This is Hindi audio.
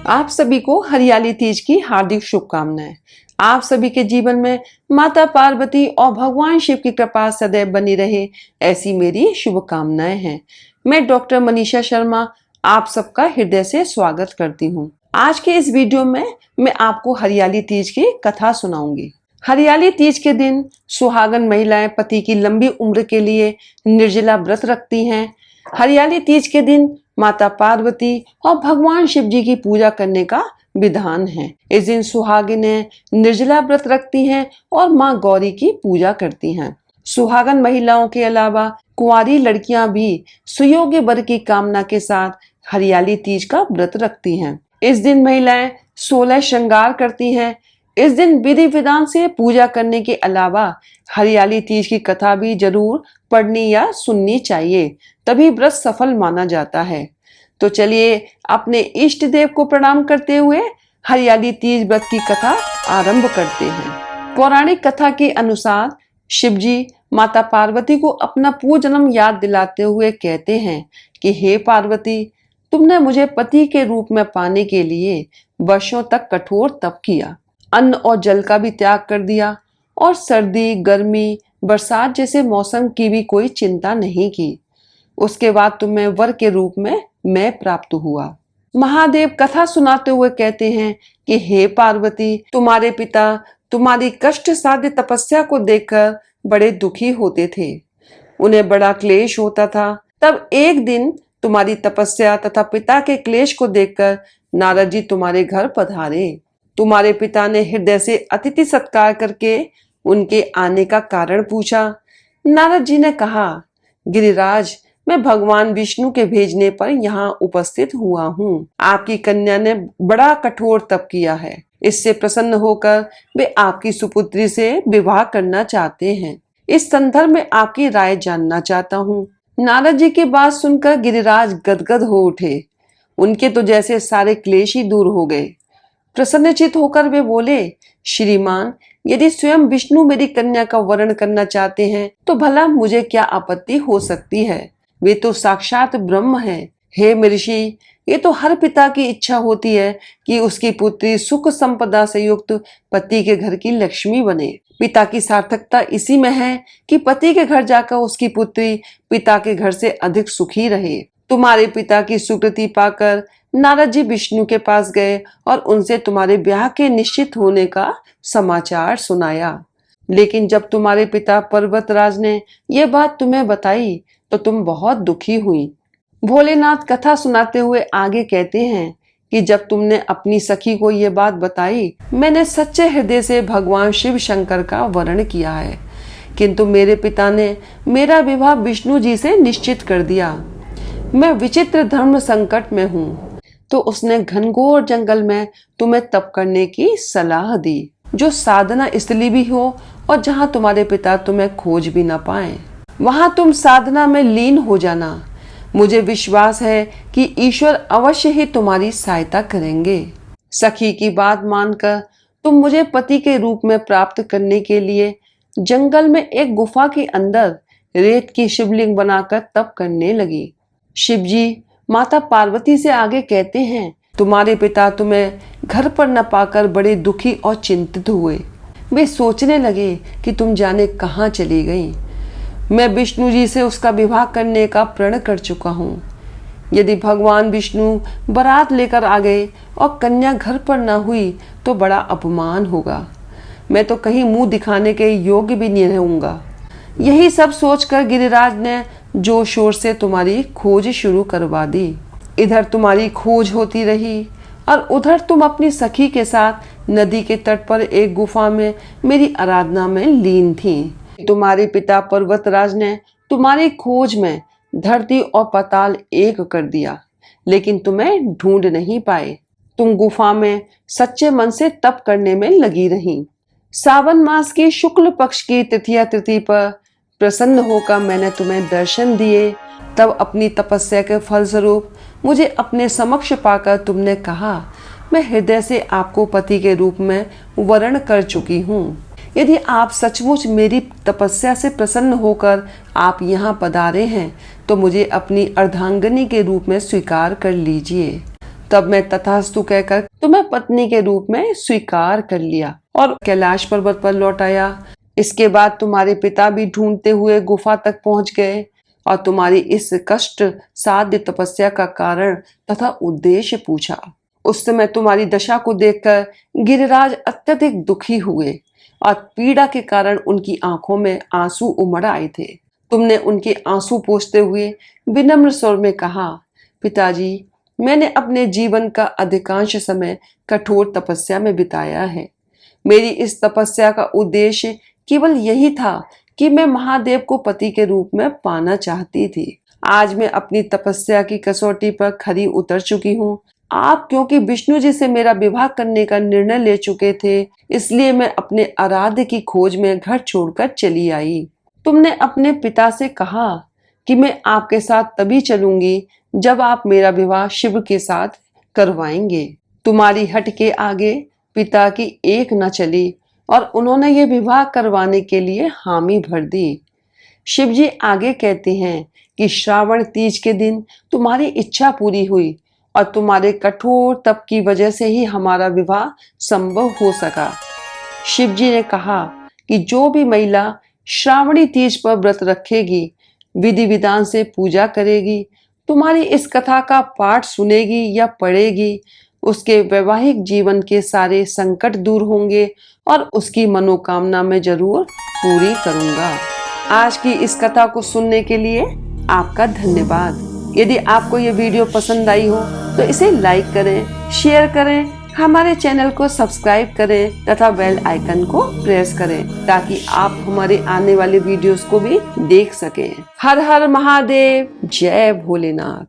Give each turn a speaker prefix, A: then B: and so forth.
A: आप सभी को हरियाली तीज की हार्दिक शुभकामनाएं। आप सभी के जीवन में माता पार्वती और भगवान शिव की कृपा सदैव बनी रहे, ऐसी मेरी शुभकामनाएं हैं। मैं डॉक्टर मनीषा शर्मा आप सबका हृदय से स्वागत करती हूं। आज के इस वीडियो में मैं आपको हरियाली तीज की कथा सुनाऊंगी। हरियाली तीज के दिन सुहागन महिलाएं पति की लंबी उम्र के लिए निर्जला व्रत रखती हैं। हरियाली तीज के दिन माता पार्वती और भगवान शिव जी की पूजा करने का विधान है। इस दिन सुहागिनें निर्जला व्रत रखती हैं और मां गौरी की पूजा करती हैं। सुहागन महिलाओं के अलावा कुंवारी लड़कियां भी सुयोग्य वर की कामना के साथ हरियाली तीज का व्रत रखती हैं। इस दिन महिलाएं 16 श्रृंगार करती हैं। इस दिन विधि विधान से पूजा करने के अलावा हरियाली तीज की कथा भी जरूर पढ़नी या सुननी चाहिए, तभी व्रत सफल माना जाता है। तो चलिए अपने इष्ट देव को प्रणाम करते हुए हरियाली तीज व्रत की कथा आरंभ करते हैं। पौराणिक कथा के अनुसार शिवजी माता पार्वती को अपना पूर्वजन्म याद दिलाते हुए कहते हैं कि हे पार्वती, तुमने मुझे पति के रूप में पाने के लिए वर्षों तक कठोर तप किया, अन्न और जल का भी त्याग कर दिया और सर्दी, गर्मी, बरसात जैसे मौसम की भी कोई चिंता नहीं की। उसके बाद तुम्हें वर के रूप में मैं प्राप्त हुआ। महादेव कथा सुनाते हुए कहते हैं कि हे पार्वती, तुम्हारे पिता तुम्हारी कष्ट साध्य तपस्या को देखकर बड़े दुखी होते थे। उन्हें बड़ा क्लेश होता था। तब एक दिन तुम्हारी तपस्या तथा पिता के क्लेश को देखकर नारद जी तुम्हारे घर पधारे। तुम्हारे पिता ने हृदय से अतिथि सत्कार करके उनके आने का कारण पूछा। नारद जी ने कहा, गिरिराज, मैं भगवान विष्णु के भेजने पर यहाँ उपस्थित हुआ हूँ। आपकी कन्या ने बड़ा कठोर तप किया है। इससे प्रसन्न होकर वे आपकी सुपुत्री से विवाह करना चाहते हैं। इस संदर्भ में आपकी राय जानना चाहता हूँ। नारद जी की बात सुनकर गिरिराज गदगद हो उठे। उनके तो जैसे सारे क्लेश ही दूर हो गए। प्रसन्नचित होकर वे बोले, श्रीमान, यदि स्वयं विष्णु मेरी कन्या का वरण करना चाहते हैं तो भला मुझे क्या आपत्ति हो सकती है। वे तो साक्षात ब्रह्म हैं। हे महर्षि, ये तो हर पिता की इच्छा होती है कि उसकी पुत्री सुख संपदा से युक्त पति के घर की लक्ष्मी बने। पिता की सार्थकता इसी में है कि पति के घर जाकर उसकी पुत्री पिता के घर से अधिक सुखी रहे। तुम्हारे पिता की स्वीकृति पाकर नारद जी विष्णु के पास गए और उनसे तुम्हारे ब्याह के निश्चित होने का समाचार सुनाया। लेकिन जब तुम्हारे पिता पर्वतराज ने यह बात तुम्हें बताई तो तुम बहुत दुखी हुई। भोलेनाथ कथा सुनाते हुए आगे कहते हैं कि जब तुमने अपनी सखी को ये बात बताई, मैंने सच्चे हृदय से भगवान शिव शंकर का वरण किया है, किंतु मेरे पिता ने मेरा विवाह विष्णु जी से निश्चित कर दिया। मैं विचित्र धर्म संकट में हूँ। तो उसने घनघोर जंगल में तुम्हें तप करने की सलाह दी, जो साधना स्थली भी हो और जहाँ तुम्हारे पिता तुम्हें खोज भी न पाए। वहां तुम साधना में लीन हो जाना। मुझे विश्वास है कि ईश्वर अवश्य ही तुम्हारी सहायता करेंगे। सखी की बात मानकर तुम मुझे पति के रूप में प्राप्त करने के लिए जंगल में एक गुफा के अंदर रेत की शिवलिंग बनाकर तप करने लगी। शिवजी माता पार्वती से आगे कहते हैं, तुम्हारे पिता तुम्हें घर पर न पाकर बड़े दुखी और चिंतित हुए। वे सोचने लगे कि तुम जाने कहाँ चली गई। मैं विष्णु जी से उसका विवाह करने का प्रण कर चुका हूँ। यदि भगवान विष्णु बारात लेकर आ गए और कन्या घर पर न हुई तो बड़ा अपमान होगा। मैं तो कहीं मुंह दिखाने के योग्य भी नहीं रहूंगा। यही सब सोचकर गिरिराज ने जोर शोर से तुम्हारी खोज शुरू करवा दी। इधर तुम्हारी खोज होती रही और उधर तुम अपनी सखी के साथ नदी के तट पर एक गुफा में मेरी आराधना में लीन थी। तुम्हारे पिता पर्वतराज ने तुम्हारी खोज में धरती और पाताल एक कर दिया, लेकिन तुम्हें ढूंढ नहीं पाए। तुम गुफा में सच्चे मन से तप करने में लगी रही। सावन मास की शुक्ल पक्ष की तृतीया तिथि पर प्रसन्न होकर मैंने तुम्हें दर्शन दिए। तब अपनी तपस्या के फलस्वरूप मुझे अपने समक्ष पाकर तुमने कहा, मैं हृदय से आपको पति के रूप में वरण कर चुकी हूँ। यदि आप सचमुच मेरी तपस्या से प्रसन्न होकर आप यहाँ पधारे हैं तो मुझे अपनी अर्धांगिनी के रूप में स्वीकार कर लीजिए। तब मैं तथास्तु कहकर तुम्हें पत्नी के रूप में स्वीकार कर लिया और कैलाश पर्वत पर लौट आया। इसके बाद तुम्हारे पिता भी ढूंढते हुए गुफा तक पहुंच गए और तुम्हारी इस कष्ट साध्य तपस्या का कारण तथा उद्देश्य पूछा। उस समय तुम्हारी दशा को देखकर गिरिराज अत्यधिक दुखी हुए और पीड़ा के कारण उनकी आंखों में आंसू उमड़ आए थे। तुमने उनके आंसू पोंछते हुए विनम्र स्वर में कहा, पिताजी, मैंने अपने जीवन का अधिकांश समय कठोर तपस्या में बिताया है। मेरी इस तपस्या का उद्देश्य केवल यही था कि मैं महादेव को पति के रूप में पाना चाहती थी। आज मैं अपनी तपस्या की कसौटी पर खरी उतर चुकी हूँ। आप क्योंकि विष्णु जी से मेरा विवाह करने का निर्णय ले चुके थे, इसलिए मैं अपने आराध्य की खोज में घर छोड़कर चली आई। तुमने अपने पिता से कहा कि मैं आपके साथ तभी चलूंगी जब आप मेरा विवाह शिव के साथ करवाएंगे। तुम्हारी हट के आगे पिता की एक न चली और उन्होंने ये विवाह करवाने के लिए हामी भर दी। शिव जी आगे कहते हैं कि श्रावण तीज के दिन तुम्हारी इच्छा पूरी हुई और तुम्हारे कठोर तप की वजह से ही हमारा विवाह संभव हो सका। शिव जी ने कहा कि जो भी महिला श्रावणी तीज पर व्रत रखेगी, विधि विधान से पूजा करेगी, तुम्हारी इस कथा का पाठ सुनेगी या पढ़ेगी, उसके वैवाहिक जीवन के सारे संकट दूर होंगे और उसकी मनोकामना मैं जरूर पूरी करूंगा। आज की इस कथा को सुनने के लिए आपका धन्यवाद। यदि आपको ये वीडियो पसंद आई हो तो इसे लाइक करें, शेयर करें, हमारे चैनल को सब्सक्राइब करें तथा बेल आइकन को प्रेस करें ताकि आप हमारे आने वाले वीडियोस को भी देख सकें। हर हर महादेव, जय भोलेनाथ।